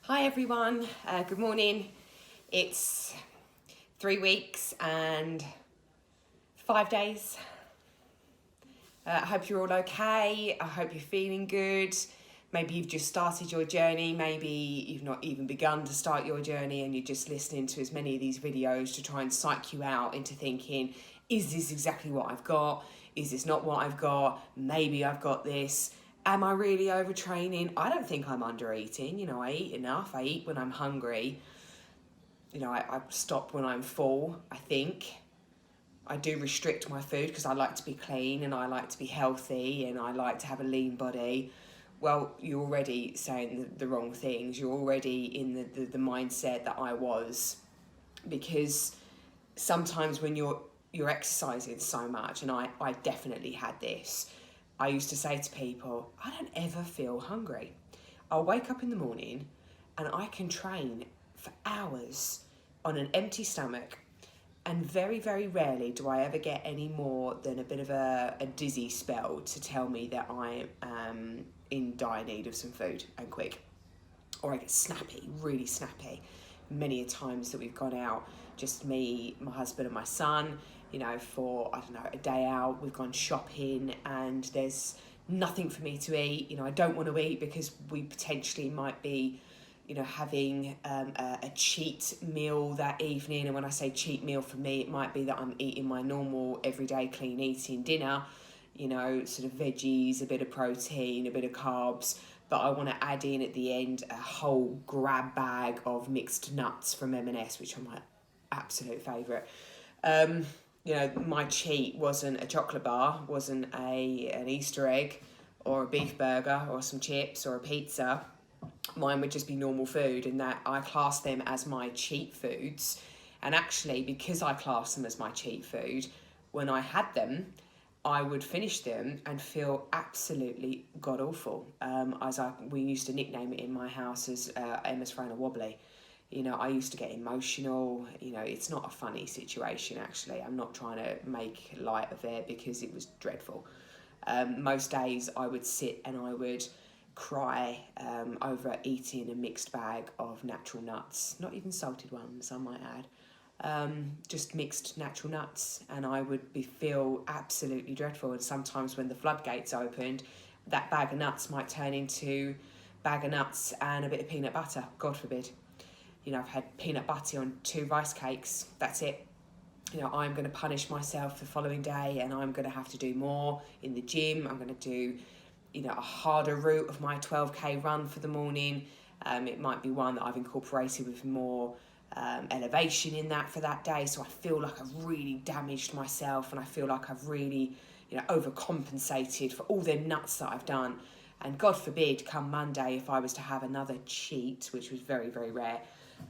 Hi everyone, good morning. It's 3 weeks and 5 days. I hope you're all okay. I hope you're feeling good. Maybe you've just started your journey. Maybe you've not even begun to start your journey and you're just listening to as many of these videos to try and psych you out into thinking, is this exactly what I've got? Is this not what I've got? Maybe I've got this. Am I really overtraining? I don't think I'm undereating. I eat enough. I eat when I'm hungry. I stop when I'm full, I think. I do restrict my food because I like to be clean and I like to be healthy and I like to have a lean body. Well, you're already saying the wrong things. You're already in the mindset that I was, because sometimes when you're exercising so much, and I definitely had this, I used to say to people, I don't ever feel hungry. I'll wake up in the morning and I can train for hours on an empty stomach, and very, very rarely do I ever get any more than a bit of a dizzy spell to tell me that I am in dire need of some food, and quick. Or I get snappy, really snappy. Many a times that we've gone out, just me, my husband and my son, for, a day out, we've gone shopping and there's nothing for me to eat. I don't want to eat because we potentially might be, having a cheat meal that evening. And when I say cheat meal, for me, it might be that I'm eating my normal everyday clean eating dinner, sort of veggies, a bit of protein, a bit of carbs, but I want to add in at the end a whole grab bag of mixed nuts from M&S, which are my absolute favourite. My cheat wasn't a chocolate bar, wasn't an Easter egg or a beef burger or some chips or a pizza. Mine would just be normal food, and that I class them as my cheat foods. And actually, because I class them as my cheat food, when I had them, I would finish them and feel absolutely god awful. We used to nickname it in my house as Emma's Frana Wobbly. I used to get emotional. It's not a funny situation, actually. I'm not trying to make light of it because it was dreadful. Most days I would sit and I would cry over eating a mixed bag of natural nuts, not even salted ones, I might add. Just mixed natural nuts, and I would feel absolutely dreadful. And sometimes when the floodgates opened, that bag of nuts might turn into bag of nuts and a bit of peanut butter, God forbid. I've had peanut butter on 2 rice cakes, that's it. I'm going to punish myself the following day and I'm going to have to do more in the gym. I'm going to do, a harder route of my 12k run for the morning. It might be one that I've incorporated with more elevation in that for that day. So I feel like I've really damaged myself and I feel like I've really, overcompensated for all the nuts that I've done. And God forbid, come Monday, if I was to have another cheat, which was very, very rare,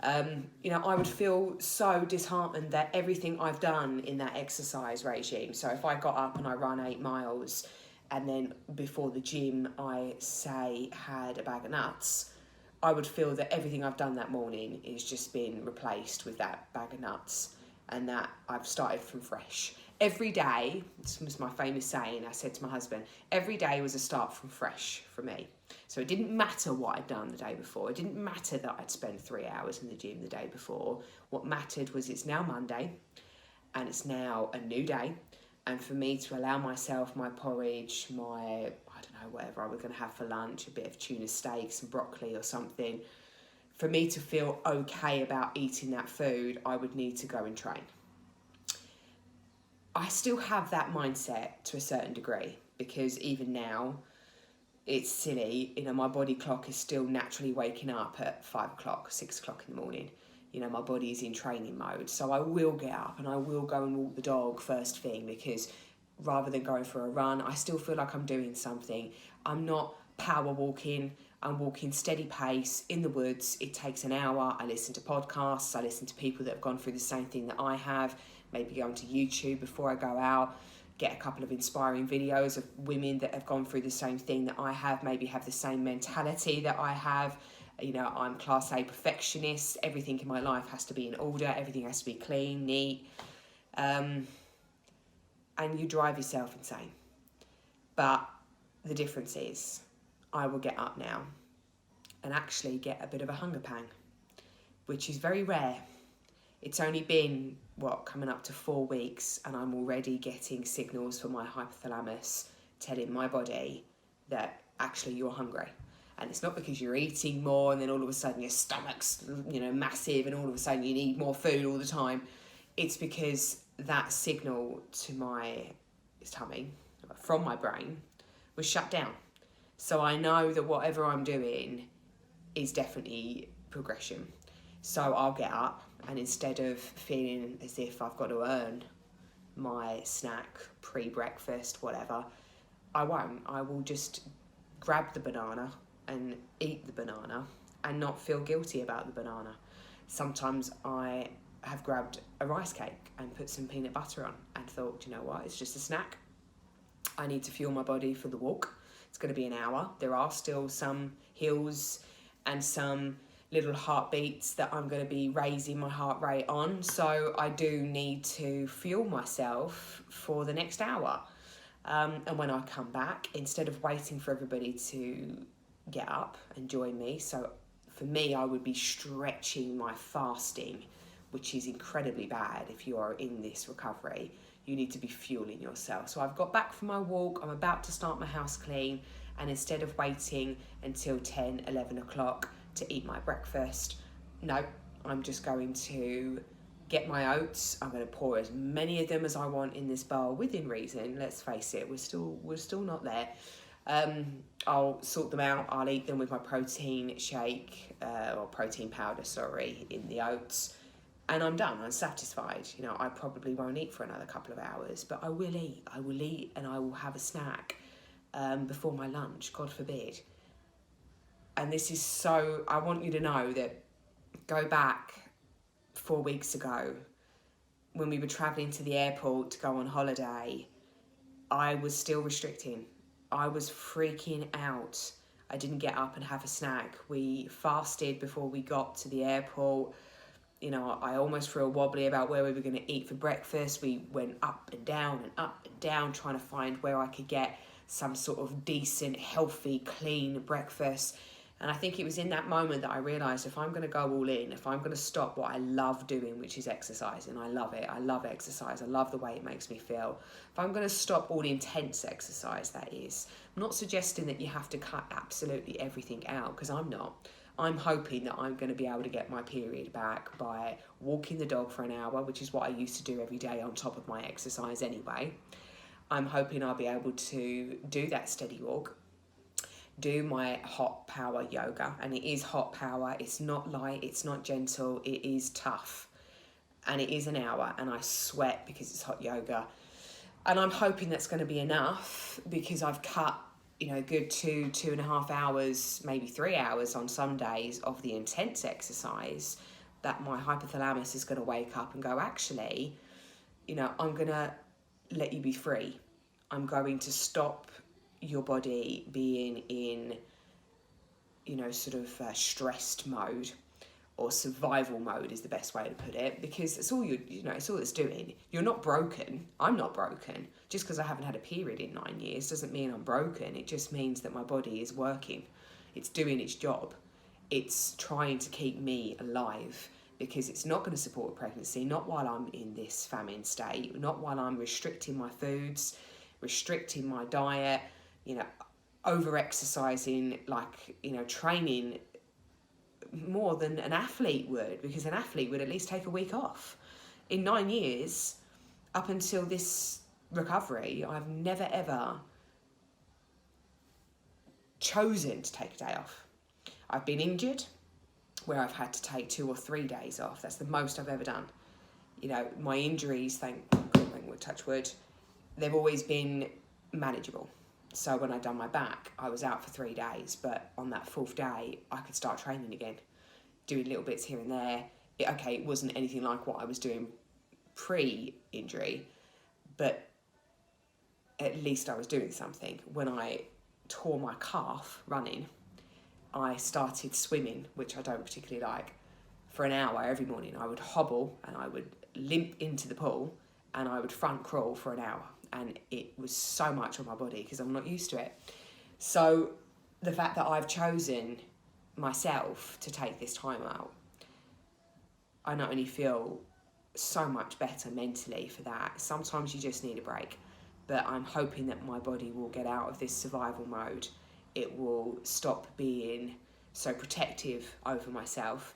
I would feel so disheartened that everything I've done in that exercise regime. So if I got up and I run 8 miles and then before the gym I say had a bag of nuts, I would feel that everything I've done that morning is just been replaced with that bag of nuts, and that I've started from fresh. Every day, this was my famous saying, I said to my husband, every day was a start from fresh for me. So it didn't matter what I'd done the day before. It didn't matter that I'd spent 3 hours in the gym the day before. What mattered was it's now Monday and it's now a new day. And for me to allow myself my porridge, whatever I was going to have for lunch, a bit of tuna steak, some broccoli or something, for me to feel okay about eating that food, I would need to go and train. I still have that mindset to a certain degree, because even now, it's silly, my body clock is still naturally waking up at 5 o'clock, 6 o'clock in the morning. My body is in training mode. So I will get up and I will go and walk the dog first thing, because rather than going for a run, I still feel like I'm doing something. I'm not power walking. I'm walking steady pace in the woods. It takes an hour. I listen to podcasts. I listen to people that have gone through the same thing that I have. Maybe go onto YouTube before I go out. Get a couple of inspiring videos of women that have gone through the same thing that I have, maybe have the same mentality that I have. I'm class A perfectionist. Everything in my life has to be in order. Everything has to be clean, neat. And you drive yourself insane. But the difference is, I will get up now and actually get a bit of a hunger pang, which is very rare. It's only been, coming up to 4 weeks, and I'm already getting signals from my hypothalamus telling my body that actually you're hungry. And it's not because you're eating more and then all of a sudden your stomach's, massive and all of a sudden you need more food all the time. It's because that signal to my tummy from my brain was shut down. So I know that whatever I'm doing is definitely progression. So I'll get up, and instead of feeling as if I've got to earn my snack, pre-breakfast, whatever, I won't. I will just grab the banana and eat the banana and not feel guilty about the banana. Sometimes I have grabbed a rice cake and put some peanut butter on and thought, you know what, it's just a snack. I need to fuel my body for the walk. It's going to be an hour. There are still some hills and some little heartbeats that I'm going to be raising my heart rate on. So I do need to fuel myself for the next hour. And when I come back, instead of waiting for everybody to get up and join me, so for me, I would be stretching my fasting, which is incredibly bad if you are in this recovery. You need to be fueling yourself. So I've got back from my walk, I'm about to start my house clean, and instead of waiting until 10, 11 o'clock to eat my breakfast, no, I'm just going to get my oats. I'm going to pour as many of them as I want in this bowl within reason. Let's face it, we're still not there. I'll sort them out. I'll eat them with my protein shake, or protein powder, in the oats. And I'm done, I'm satisfied. I probably won't eat for another couple of hours, but I will eat. And I will have a snack before my lunch, God forbid. And this is so, I want you to know that go back 4 weeks ago when we were travelling to the airport to go on holiday, I was still restricting. I was freaking out. I didn't get up and have a snack. We fasted before we got to the airport. I almost feel wobbly about where we were going to eat for breakfast. We went up and down, trying to find where I could get some sort of decent, healthy, clean breakfast. And I think it was in that moment that I realised if I'm going to go all in, if I'm going to stop what I love doing, which is exercising, I love it. I love exercise. I love the way it makes me feel. If I'm going to stop all intense exercise, that is. I'm not suggesting that you have to cut absolutely everything out, because I'm not. I'm hoping that I'm going to be able to get my period back by walking the dog for an hour, which is what I used to do every day on top of my exercise anyway. I'm hoping I'll be able to do that steady walk, do my hot power yoga, and it is hot power. It's not light, it's not gentle, it is tough. And it is an hour, and I sweat because it's hot yoga. And I'm hoping that's going to be enough, because I've cut good 2.5 hours, maybe 3 hours on some days of the intense exercise, that my hypothalamus is going to wake up and go, actually, I'm going to let you be free. I'm going to stop your body being in, stressed mode, or survival mode is the best way to put it, because it's all it's all it's doing. You're not broken. I'm not broken. Just because I haven't had a period in 9 years doesn't mean I'm broken. It just means that my body is working. It's doing its job. It's trying to keep me alive, because it's not going to support a pregnancy, not while I'm in this famine state, not while I'm restricting my foods, restricting my diet, over-exercising, training more than an athlete would, because an athlete would at least take a week off. In 9 years, up until this recovery, I've never ever chosen to take a day off. I've been injured, where I've had to take 2 or 3 days off. That's the most I've ever done. My injuries, thank wood, touch wood, they've always been manageable. So when I'd done my back, I was out for 3 days, but on that 4th day, I could start training again, doing little bits here and there. It wasn't anything like what I was doing pre-injury, but at least I was doing something. When I tore my calf running, I started swimming, which I don't particularly like, for an hour every morning. I would hobble and I would limp into the pool and I would front crawl for an hour. And it was so much on my body because I'm not used to it. So the fact that I've chosen myself to take this time out, I not only feel so much better mentally for that, sometimes you just need a break, but I'm hoping that my body will get out of this survival mode. It will stop being so protective over myself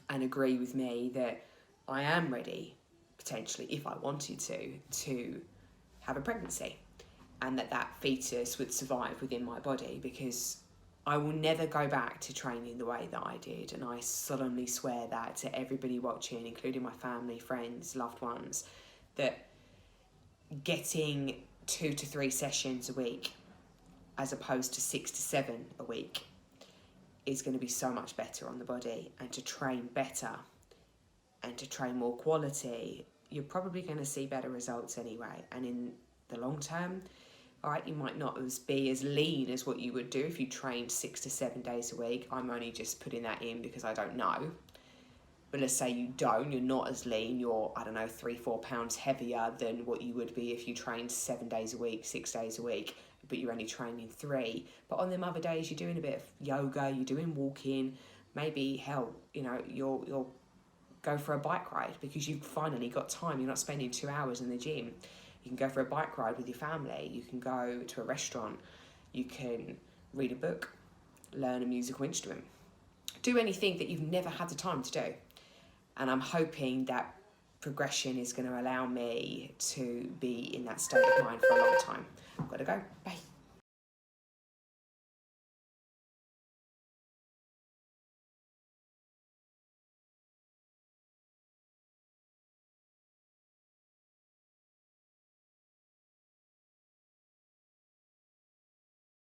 and agree with me that I am ready, potentially, if I wanted to have a pregnancy, and that fetus would survive within my body, because I will never go back to training the way that I did, and I solemnly swear that to everybody watching, including my family, friends, loved ones, that getting 2 to 3 sessions a week as opposed to 6 to 7 a week is going to be so much better on the body. And to train better and to train more quality, you're probably going to see better results anyway. And in the long term, all right, you might not be as lean as what you would do if you trained 6 to 7 days a week. I'm only just putting that in because I don't know. But let's say you don't, you're not as lean, you're, 3-4 pounds heavier than what you would be if you trained 7 days a week, 6 days a week, but you're only training 3. But on them other days, you're doing a bit of yoga, you're doing walking, maybe, hell, you'll go for a bike ride because you've finally got time. You're not spending 2 hours in the gym. You can go for a bike ride with your family. You can go to a restaurant. You can read a book, learn a musical instrument. Do anything that you've never had the time to do. And I'm hoping that progression is going to allow me to be in that state of mind for a long time. I've got to go. Bye.